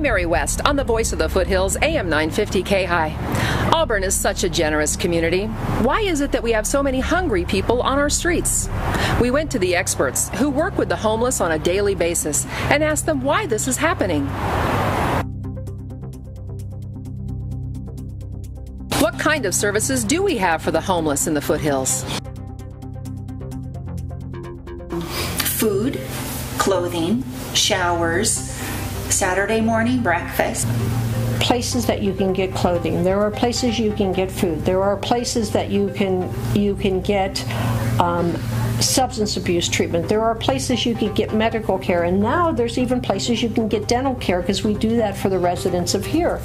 Mary West on the Voice of the Foothills, AM 950 K-High. Auburn is such a generous community. Why is it that we have so many hungry people on our streets? We went to the experts who work with the homeless on a daily basis and asked them why this is happening. What kind of services do we have for the homeless in the foothills? Food, clothing, showers, Saturday morning breakfast. Places that you can get clothing. There are places you can get food. There are places that you can get substance abuse treatment. There are places you can get medical care, and now there's even places you can get dental care because we do that for the residents of here.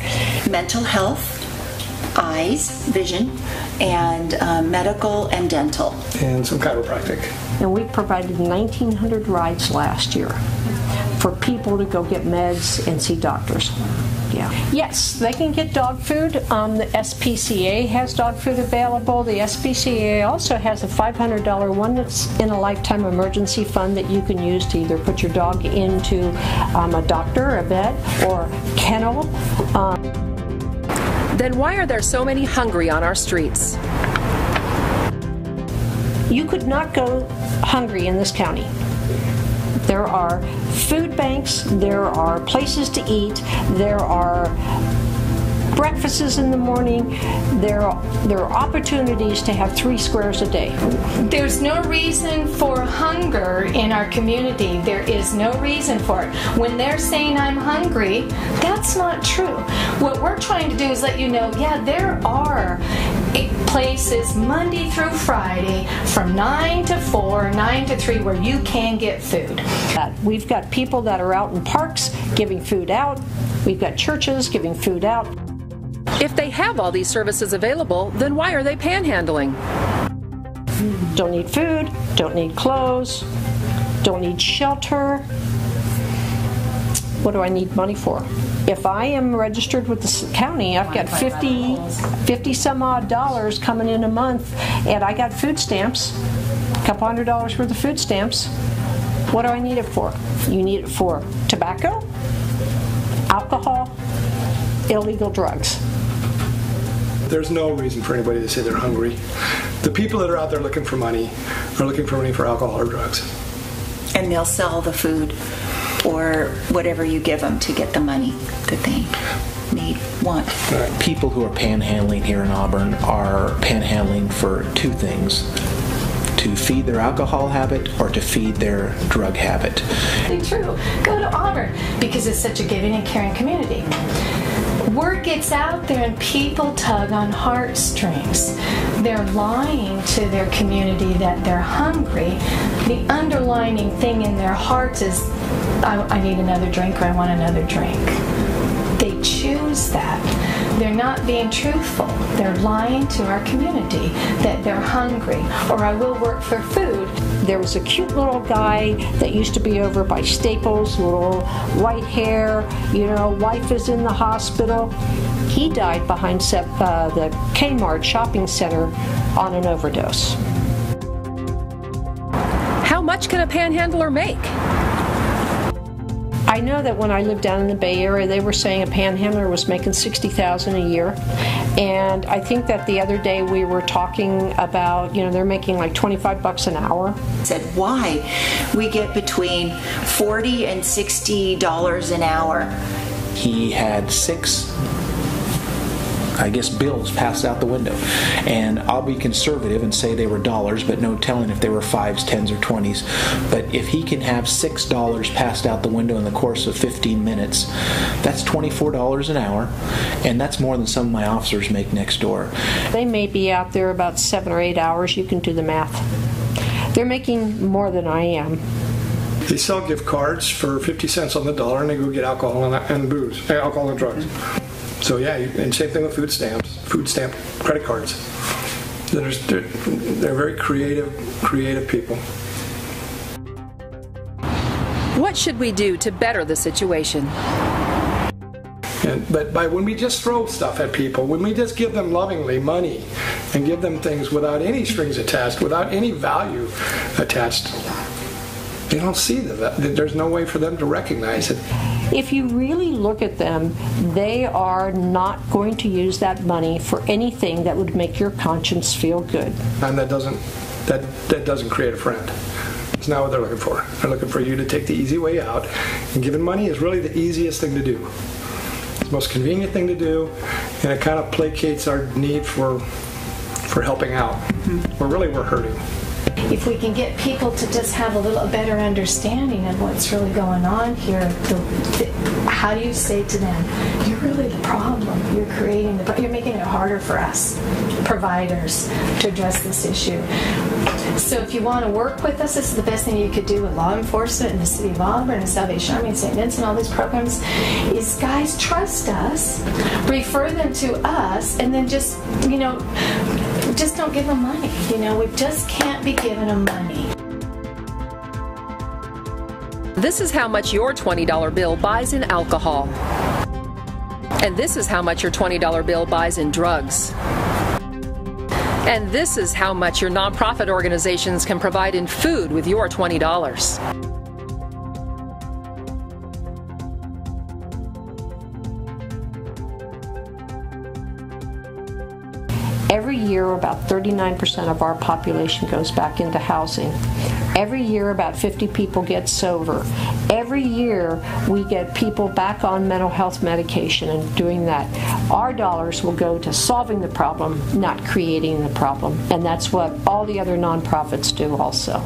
Mental health, eyes, vision, and medical and dental. And some chiropractic. And we provided 1,900 rides last year for people to go get meds and see doctors. Yeah. Yes, they can get dog food. The SPCA has dog food available. The SPCA also has a $500 one that's in a lifetime emergency fund that you can use to either put your dog into a doctor, a vet, or kennel. Then why are there so many hungry on our streets? You could not go hungry in this county. There are food banks, there are places to eat, there are breakfasts in the morning, there are opportunities to have 3 squares a day. There's no reason for hunger in our community. There is no reason for it. When they're saying I'm hungry, that's not true. What we're trying to do is let you know, yeah, there are places Monday through Friday from 9 to 4, 9 to 3 where you can get food. We've got people that are out in parks giving food out. We've got churches giving food out. If they have all these services available, then why are they panhandling? Don't need food, don't need clothes, don't need shelter. What do I need money for? If I am registered with the county, I've got 50 some odd dollars coming in a month, and I got food stamps, a couple $100 worth of food stamps. What do I need it for? You need it for tobacco, alcohol, illegal drugs. There's no reason for anybody to say they're hungry. The people that are out there looking for money are looking for money for alcohol or drugs. And they'll sell the food or whatever you give them to get the money that they need, want. Right. People who are panhandling here in Auburn are panhandling for 2 things: to feed their alcohol habit or to feed their drug habit. True. Go to Auburn because it's such a giving and caring community. Word gets out there and people tug on heartstrings. They're lying to their community that they're hungry. The underlining thing in their hearts is, I need another drink or I want another drink. They choose that. They're not being truthful. They're lying to our community that they're hungry or I will work for food. There was a cute little guy that used to be over by Staples, little white hair, wife is in the hospital. He died behind the Kmart shopping center on an overdose. How much can a panhandler make? I know that when I lived down in the Bay Area, they were saying a panhandler was making $60,000 a year. And I think that the other day we were talking about, they're making like $25 an hour. Said why we get between $40 and $60 an hour. He had 6, bills passed out the window. And I'll be conservative and say they were dollars, but no telling if they were 5s, 10s, or 20s. But if he can have $6 passed out the window in the course of 15 minutes, that's $24 an hour, and that's more than some of my officers make next door. They may be out there about 7 or 8 hours. You can do the math. They're making more than I am. They sell gift cards for 50 cents on the dollar, and they go get alcohol and booze, alcohol and drugs. So yeah, and same thing with food stamp credit cards. They're very creative people. What should we do to better the situation? But when we just throw stuff at people, when we just give them lovingly money and give them things without any strings attached, without any value attached, They don't see that. There's no way for them to recognize it. If you really look at them, they are not going to use that money for anything that would make your conscience feel good. And that doesn't create a friend. It's not what they're looking for. They're looking for you to take the easy way out. And giving money is really the easiest thing to do. It's the most convenient thing to do, and it kind of placates our need for helping out. We're hurting. If we can get people to just have a little better understanding of what's really going on here, how do you say to them, you're really the problem. You're making it harder for us, providers, to address this issue. So if you want to work with us, this is the best thing you could do with law enforcement in the city of Auburn and Salvation Army and St. Vincent, all these programs, is guys, trust us, refer them to us, and then just don't give them money. We just can't be giving them money. This is how much your $20 bill buys in alcohol. And this is how much your $20 bill buys in drugs. And this is how much your nonprofit organizations can provide in food with your $20. Every year, about 39% of our population goes back into housing. Every year, about 50 people get sober. Every year, we get people back on mental health medication and doing that. Our dollars will go to solving the problem, not creating the problem. And that's what all the other nonprofits do also.